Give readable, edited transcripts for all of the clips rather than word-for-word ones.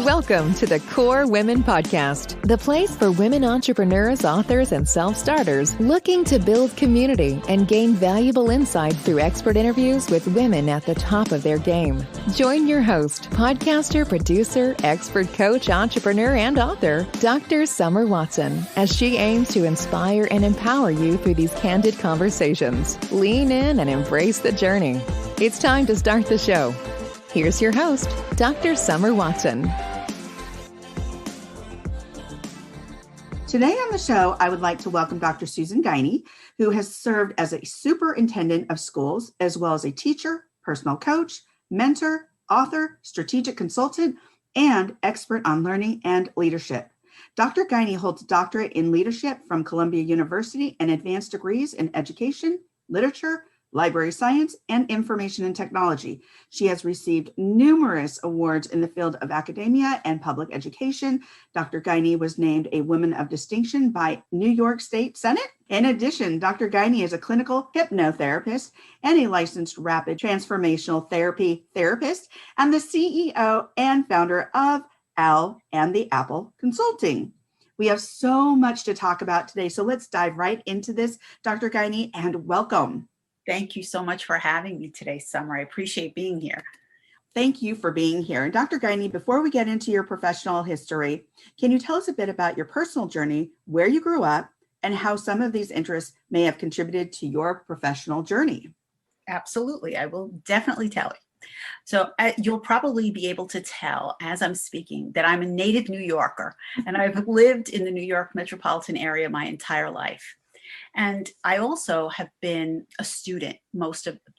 Welcome to the Core Women Podcast, the place for women entrepreneurs, authors, and self-starters looking to build community and gain valuable insight through expert interviews with women at the top of their game. Join your host, podcaster, producer, expert coach, entrepreneur, and author, Dr. Summer Watson, as she aims to inspire and empower you through these candid conversations. Lean in and embrace the journey. It's time to start the show. Here's your host, Dr. Summer Watson. Today on the show, I would like to welcome Dr. Susan Guiney, who has served as a superintendent of schools, as well as a teacher, personal coach, mentor, author, strategic consultant, and expert on learning and leadership. Dr. Guiney holds a doctorate in leadership from Columbia University and advanced degrees in education, literature, library science, and information and technology. She has received numerous awards in the field of academia and public education. Dr. Guiney was named a Woman of Distinction by New York State Senate. In addition, Dr. Guiney is a clinical hypnotherapist and a licensed rapid transformational therapy therapist and the CEO and founder of Al and the Apple Consulting. We have so much to talk about today, so let's dive right into this, Dr. Guiney, and welcome. Thank you so much for having me today, Summer. I appreciate being here. Thank you for being here. And Dr. Guiney, before we get into your professional history, can you tell us a bit about your personal journey, where you grew up, and how some of these interests may have contributed to your professional journey? Absolutely. I will definitely tell you. So you'll probably be able to tell as I'm speaking that I'm a native New Yorker, and I've lived in the New York metropolitan area my entire life. And I also have been a student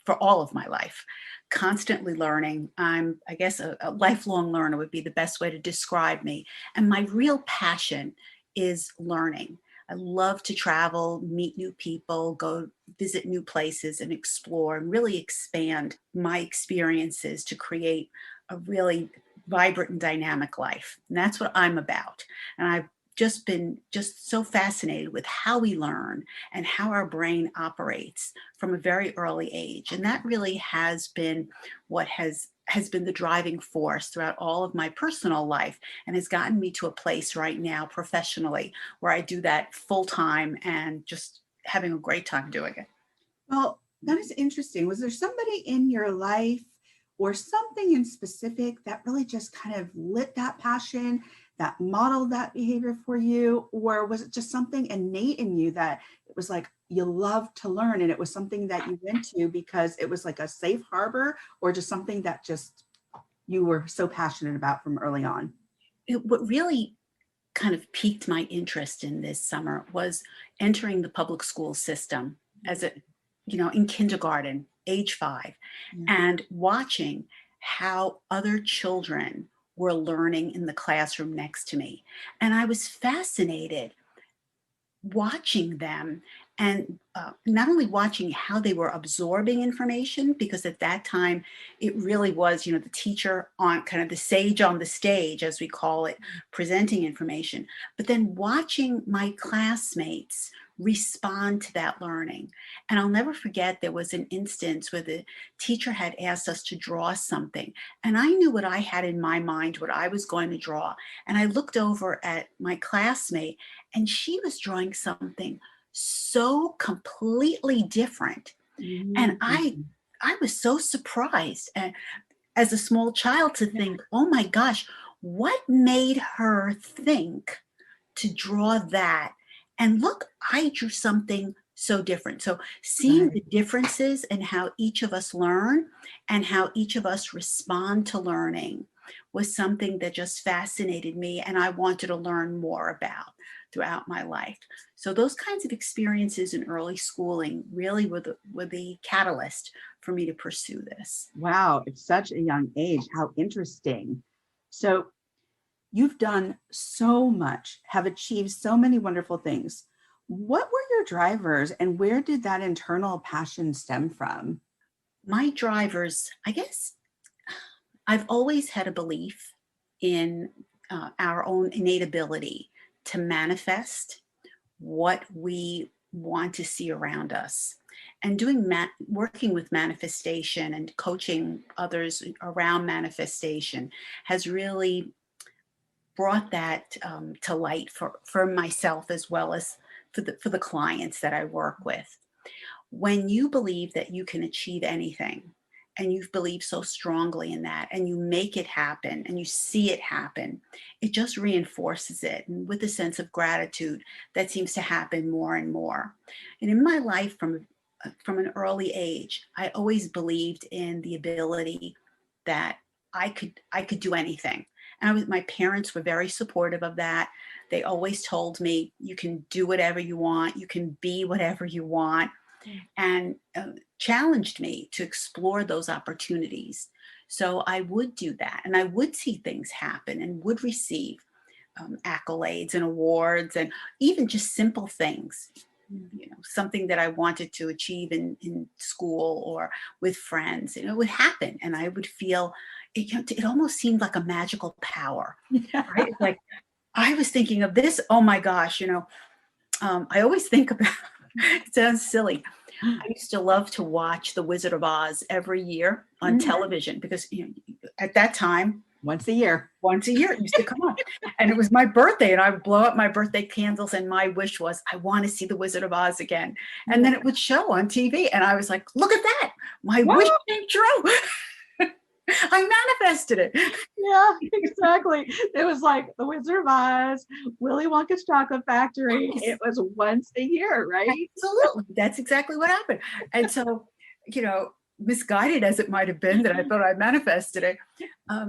for all of my life, constantly learning. I guess a lifelong learner would be the best way to describe me. And my real passion is learning. I love to travel, meet new people, go visit new places and explore and really expand my experiences to create a really vibrant and dynamic life. And that's what I'm about. And I've just been so fascinated with how we learn and how our brain operates from a very early age. And that really has been what has been the driving force throughout all of my personal life and has gotten me to a place right now professionally where I do that full time and just having a great time doing it. Well, that is interesting. Was there somebody in your life or something in specific that really just kind of lit that passion, that modeled that behavior for you? Or was it just something innate in you that it was like you loved to learn and it was something that you went to because it was like a safe harbor, or just something that just you were so passionate about from early on? What really kind of piqued my interest in this summer was entering the public school system as in kindergarten, age 5, and watching how other children were learning in the classroom next to me. And I was fascinated watching them and not only watching how they were absorbing information, because at that time it really was, the teacher on kind of the sage on the stage, as we call it, presenting information, but then watching my classmates respond to that learning. And I'll never forget, there was an instance where the teacher had asked us to draw something. And I knew what I had in my mind, what I was going to draw. And I looked over at my classmate and she was drawing something so completely different. Mm-hmm. And I was so surprised as a small child to think, oh my gosh, what made her think to draw that? And look, I drew something so different. So seeing the differences in how each of us learn and how each of us respond to learning was something that just fascinated me and I wanted to learn more about throughout my life. So those kinds of experiences in early schooling really were the catalyst for me to pursue this. Wow, at such a young age, how interesting. So you've done so much, have achieved so many wonderful things. What were your drivers and where did that internal passion stem from? My drivers, I guess, I've always had a belief in our own innate ability to manifest what we want to see around us. And working with manifestation and coaching others around manifestation has really brought that to light for myself as well as for the clients that I work with. When you believe that you can achieve anything, and you believe so strongly in that, and you make it happen and you see it happen, it just reinforces it. And with a sense of gratitude, that seems to happen more and more. And in my life from an early age, I always believed in the ability that I could do anything. And my parents were very supportive of that. They always told me, you can do whatever you want, you can be whatever you want, and challenged me to explore those opportunities. So I would do that, and I would see things happen and would receive accolades and awards, and even just simple things, something that I wanted to achieve in school or with friends, it would happen. And I would feel it almost seemed like a magical power, right? It's like I was thinking of this, oh my gosh, I always think about, it sounds silly. I used to love to watch The Wizard of Oz every year on television because at that time, Once a year it used to come on. And it was my birthday, and I would blow up my birthday candles, and my wish was, I want to see The Wizard of Oz again. And then it would show on TV, and I was like, look at that. My wish came true. I manifested it. Yeah, exactly. It was like The Wizard of Oz, Willy Wonka's Chocolate Factory. It was once a year, right? Absolutely. That's exactly what happened. And so, misguided as it might have been that I thought I manifested it,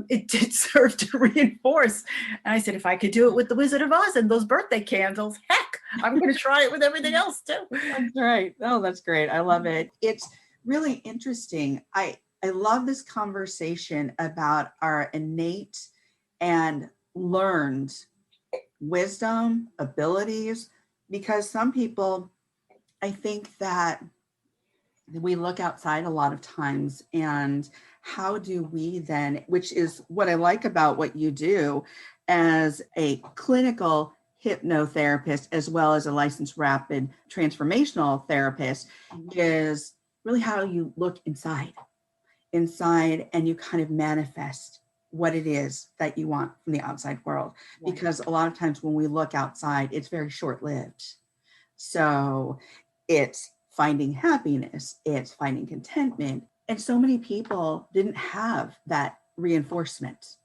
it did serve to reinforce. And I said, if I could do it with The Wizard of Oz and those birthday candles, heck, I'm going to try it with everything else too. That's right. Oh, that's great. I love it. It's really interesting. I love this conversation about our innate and learned wisdom, abilities, because some people, I think that we look outside a lot of times, and how do we then, which is what I like about what you do as a clinical hypnotherapist, as well as a licensed rapid transformational therapist, is really how you look inside and you kind of manifest what it is that you want from the outside world. Right. Because a lot of times when we look outside, it's very short-lived. So it's finding happiness, it's finding contentment. And so many people didn't have that reinforcement.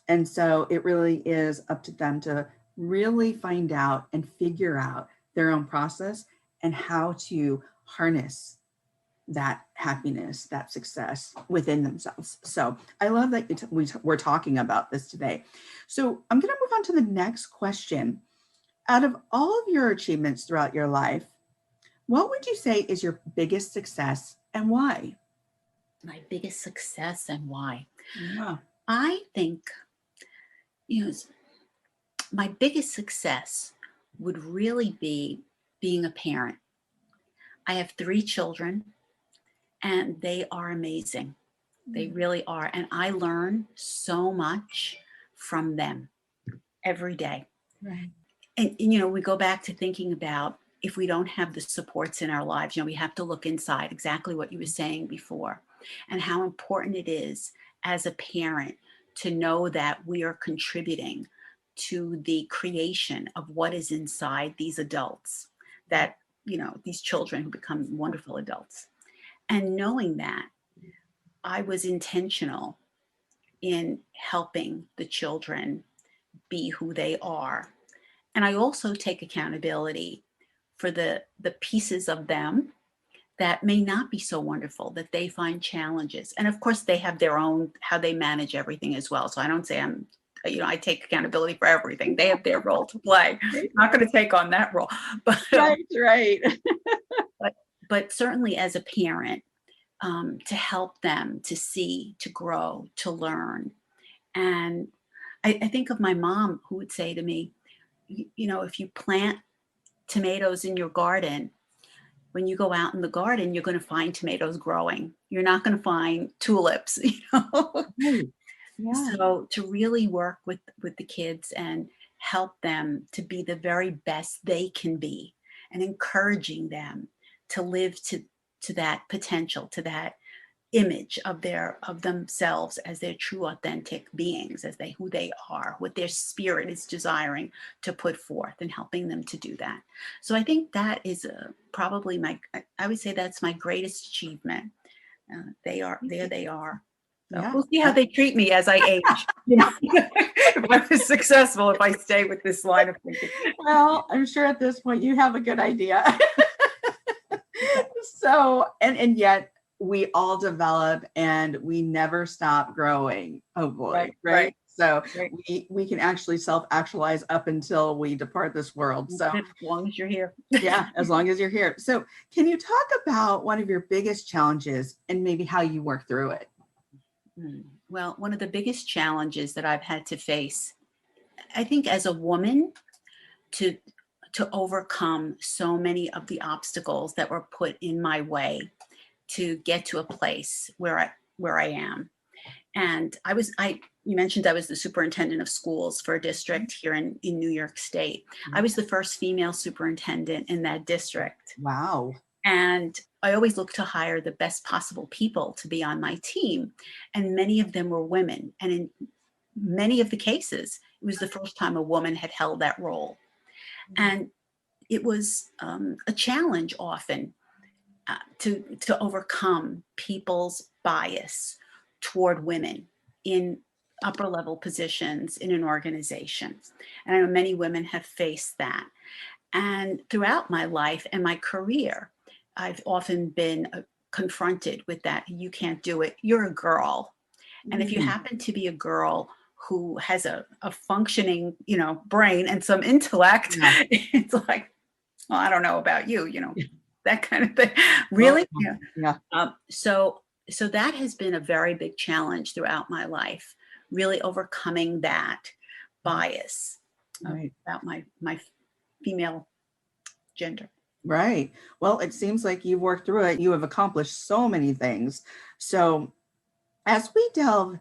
And so it really is up to them to really find out and figure out their own process and how to harness that happiness, that success within themselves. So I love that we're talking about this today. So I'm going to move on to the next question. Out of all of your achievements throughout your life, what would you say is your biggest success and why? My biggest success and why? Yeah. I think, my biggest success would really be being a parent. I have 3 children, and they are amazing. They really are. And I learn so much from them every day. Right. And we go back to thinking about, if we don't have the supports in our lives, we have to look inside, exactly what you were saying before, and how important it is as a parent to know that we are contributing to the creation of what is inside these adults, that, these children who become wonderful adults. And knowing that, I was intentional in helping the children be who they are. And I also take accountability for the pieces of them that may not be so wonderful, that they find challenges. And of course, they have their own, how they manage everything as well. So I don't say I take accountability for everything. They have their role to play. I'm not going to take on that role. But, Right. but certainly as a parent, to help them to see, to grow, to learn. And I think of my mom, who would say to me, if you plant tomatoes in your garden, when you go out in the garden, you're going to find tomatoes growing. You're not going to find tulips, Right. Yeah. So to really work with the kids and help them to be the very best they can be, and encouraging them to live to that potential, to that image of themselves as their true authentic beings, as who they are, what their spirit is desiring to put forth, and helping them to do that. So I think that is probably I would say that's my greatest achievement. There they are. So Yeah. we'll see how they treat me as I age. If I was successful, if I stay with this line of thinking. Well, I'm sure at this point you have a good idea. So, and yet we all develop and we never stop growing. Oh boy. Right. So we can actually self-actualize up until we depart this world. So as long as you're here. Yeah, as long as you're here. So can you talk about one of your biggest challenges and maybe how you work through it? Well, one of the biggest challenges that I've had to face, I think as a woman, to overcome so many of the obstacles that were put in my way to get to a place where I am. And you mentioned I was the superintendent of schools for a district here in New York State. I was the first female superintendent in that district. Wow. And I always looked to hire the best possible people to be on my team. And many of them were women. And in many of the cases, it was the first time a woman had held that role. And it was a challenge often to overcome people's bias toward women in upper level positions in an organization. And I know many women have faced that. And throughout my life and my career, I've often been confronted with that. You can't do it. You're a girl. And if you happen to be a girl who has a functioning, brain and some intellect, it's like, well, I don't know about you, that kind of thing. Really? Yeah. So that has been a very big challenge throughout my life, really overcoming that bias about my female gender. Right. Well, it seems like you've worked through it. You have accomplished so many things. So as we delve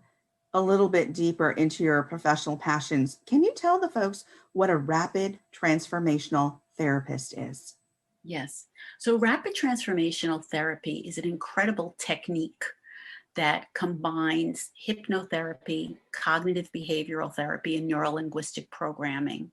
a little bit deeper into your professional passions, can you tell the folks what a rapid transformational therapist is? Yes. So rapid transformational therapy is an incredible technique that combines hypnotherapy, cognitive behavioral therapy, and neurolinguistic programming.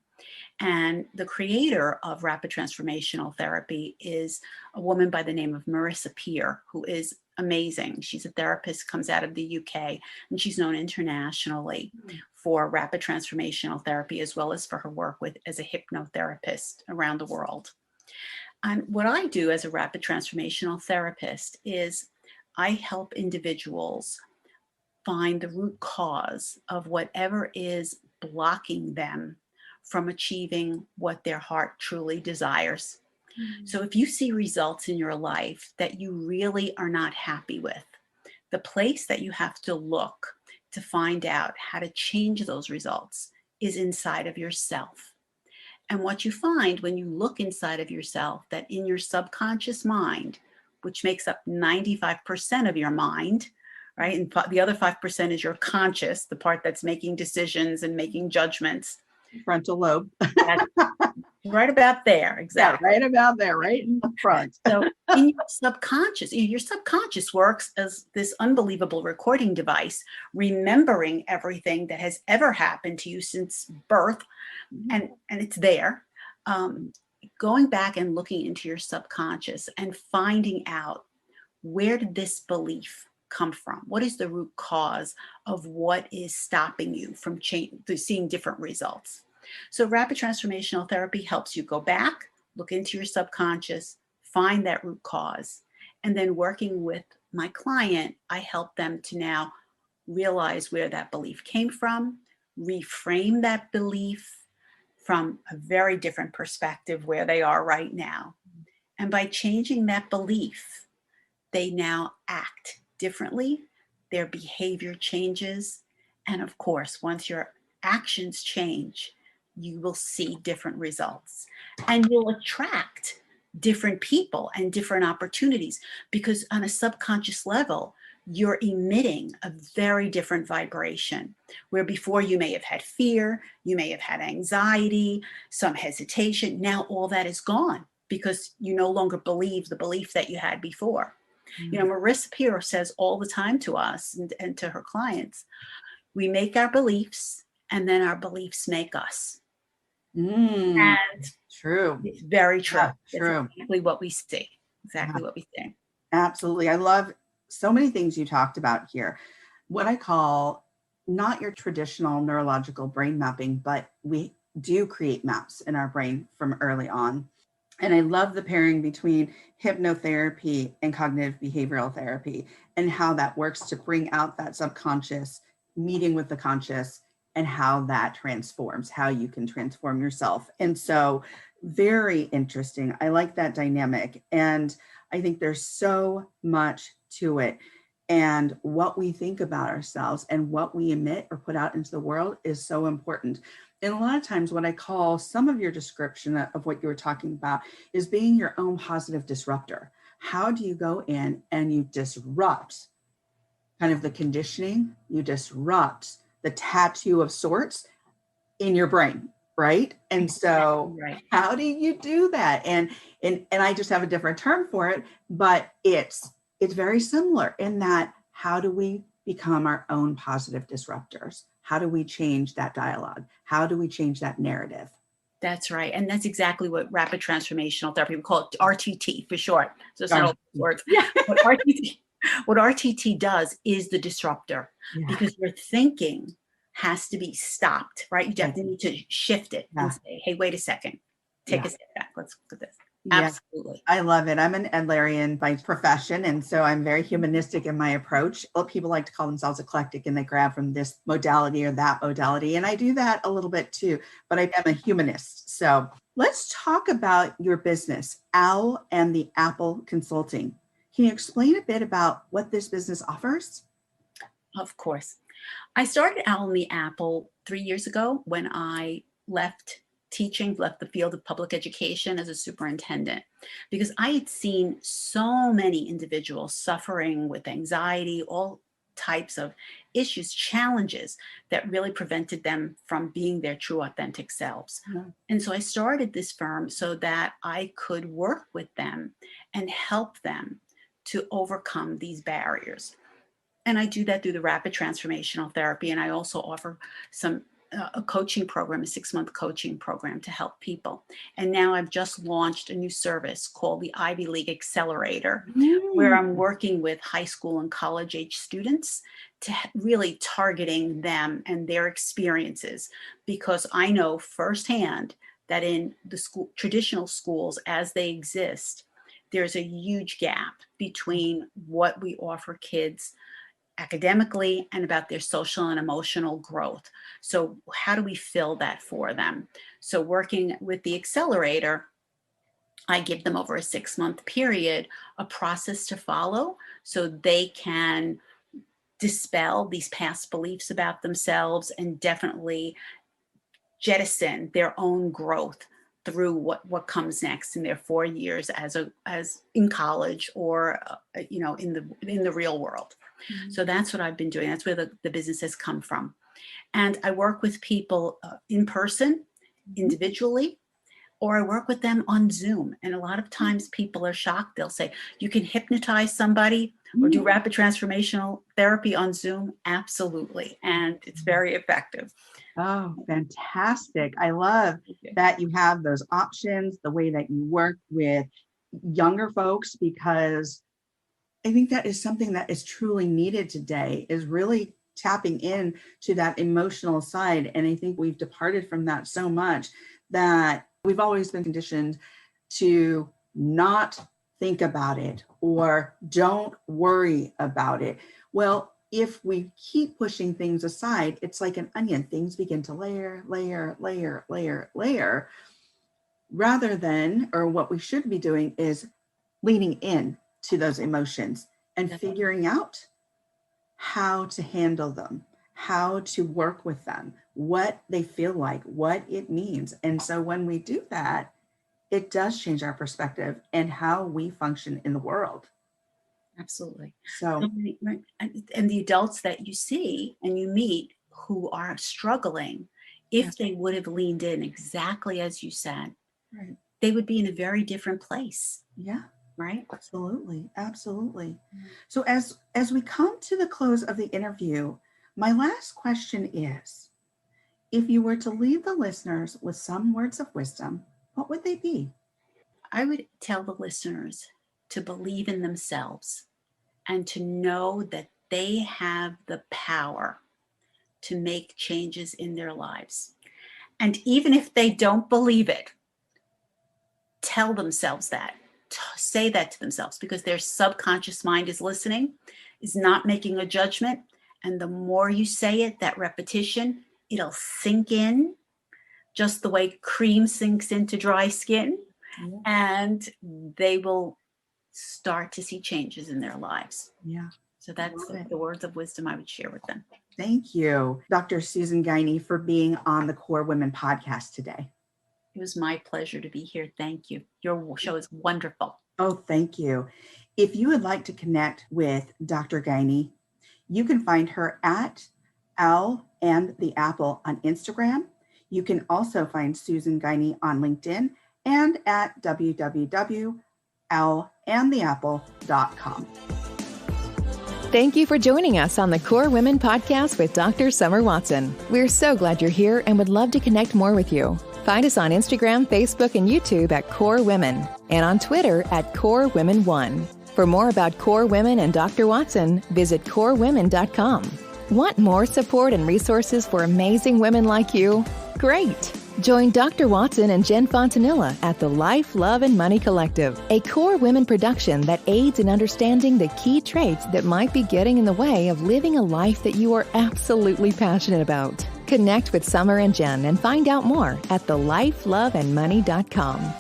And the creator of rapid transformational therapy is a woman by the name of Marissa Peer, who is amazing. She's a therapist, comes out of the UK, and she's known internationally for rapid transformational therapy, as well as for her work as a hypnotherapist around the world. And what I do as a rapid transformational therapist is I help individuals find the root cause of whatever is blocking them from achieving what their heart truly desires. So if you see results in your life that you really are not happy with, the place that you have to look to find out how to change those results is inside of yourself. And what you find when you look inside of yourself, that in your subconscious mind, which makes up 95% of your mind, right? And the other 5% is your conscious, the part that's making decisions and making judgments. Frontal lobe. Right about there, exactly. Yeah, right about there, right in the front. So in your subconscious works as this unbelievable recording device, remembering everything that has ever happened to you since birth, and it's there. Going back and looking into your subconscious and finding out, where did this belief come from? What is the root cause of what is stopping you from seeing different results? So rapid transformational therapy helps you go back, look into your subconscious, find that root cause, and then working with my client, I help them to now realize where that belief came from, reframe that belief from a very different perspective where they are right now. And by changing that belief, they now act differently, their behavior changes. And of course, once your actions change, you will see different results. And you'll attract different people and different opportunities, because on a subconscious level, you're emitting a very different vibration, where before you may have had fear, you may have had anxiety, some hesitation. Now all that is gone, because you no longer believe the belief that you had before. You know, Marissa Peer says all the time to us and to her clients, we make our beliefs and then our beliefs make us. And True. it's very true. Yeah, It's true. exactly what we see. Exactly Yeah. what we see. Absolutely. I love so many things you talked about here. What I call not your traditional neurological brain mapping, but we do create maps in our brain from early on. And I love the pairing between hypnotherapy and cognitive behavioral therapy and how that works to bring out that subconscious, meeting with the conscious, and how that transforms, how you can transform yourself. And so, very interesting. I like that dynamic. And I think there's so much to it. And what we think about ourselves and what we emit or put out into the world is so important. And a lot of times, what I call some of your description of what you were talking about is being your own positive disruptor. How do you go in and you disrupt kind of the conditioning, you disrupt the tattoo of sorts in your brain, right? And so how do you do that? And I just have a different term for it, but it's very similar in that how do we become our own positive disruptors? How do we change that dialogue? How do we change that narrative? That's right. And that's exactly what rapid transformational therapy, we call it RTT for short. So it's not all words. Yeah. What RTT does is the disruptor, because your thinking has to be stopped, right? You definitely need to shift it and say, hey, wait a second, take a step back. Let's look at this. Absolutely. I love it. I'm an Adlerian by profession, and so I'm very humanistic in my approach. Well, people like to call themselves eclectic, and they grab from this modality or that modality, and I do that a little bit too, but I am a humanist. So let's talk about your business, Owl and the Apple Consulting. Can you explain a bit about what this business offers? Of course. I started Owl and the Apple 3 years ago when I left the field of public education as a superintendent, because I had seen so many individuals suffering with anxiety, all types of issues, challenges that really prevented them from being their true authentic selves. And so I started this firm so that I could work with them and help them to overcome these barriers. And I do that through the rapid transformational therapy. And I also offer a coaching program, a 6-month coaching program to help people. And now I've just launched a new service called the League Accelerator, where I'm working with high school and college age students to really targeting them and their experiences, because I know firsthand that in the traditional schools as they exist, there's a huge gap between what we offer kids academically and about their social and emotional growth. So how do we fill that for them? So working with the accelerator, I give them over a 6-month period a process to follow so they can dispel these past beliefs about themselves and definitely jettison their own growth through what comes next in their 4 years as in college or in the real world. So that's what I've been doing. That's where the business has come from. And I work with people in person, individually, or I work with them on Zoom. And a lot of times people are shocked. They'll say, you can hypnotize somebody or do rapid transformational therapy on Zoom? Absolutely. And it's very effective. Oh, fantastic. I love that you have those options, the way that you work with younger folks, because I think that is something that is truly needed today, is really tapping in to that emotional side. And I think we've departed from that so much that we've always been conditioned to not think about it or don't worry about it. Well, if we keep pushing things aside, it's like an onion. Things begin to layer, rather than, or what we should be doing is leaning in to those emotions and figuring out how to handle them, how to work with them, what they feel like, what it means. And so when we do that, it does change our perspective and how we function in the world. Absolutely. So, and the adults that you see and you meet who are struggling, if they would have leaned in exactly as you said, they would be in a very different place. Yeah. right? Absolutely. Absolutely. So as we come to the close of the interview, my last question is, if you were to leave the listeners with some words of wisdom, what would they be? I would tell the listeners to believe in themselves and to know that they have the power to make changes in their lives. And even if they don't believe it, tell themselves that. Say that to themselves, because their subconscious mind is listening, is not making a judgment. And the more you say it, that repetition, it'll sink in just the way cream sinks into dry skin. Yeah. And they will start to see changes in their lives. Yeah. So that's the words of wisdom I would share with them. Thank you, Dr. Susan Guiney, for being on the Core Women podcast today. It was my pleasure to be here. Thank you. Your show is wonderful. Oh, thank you. If you would like to connect with Dr. Guiney, you can find her at Al and the Apple on Instagram. You can also find Susan Guiney on LinkedIn and at www.alandtheapple.com. Thank you for joining us on the Core Women podcast with Dr. Summer Watson. We're so glad you're here and would love to connect more with you. Find us on Instagram, Facebook, and YouTube at Core Women, and on Twitter at Core Women 1. For more about Core Women and Dr. Watson, visit corewomen.com. Want more support and resources for amazing women like you? Great! Join Dr. Watson and Jen Fontanilla at the Life, Love, and Money Collective, a Core Women production that aids in understanding the key traits that might be getting in the way of living a life that you are absolutely passionate about. Connect with Summer and Jen and find out more at thelifeloveandmoney.com.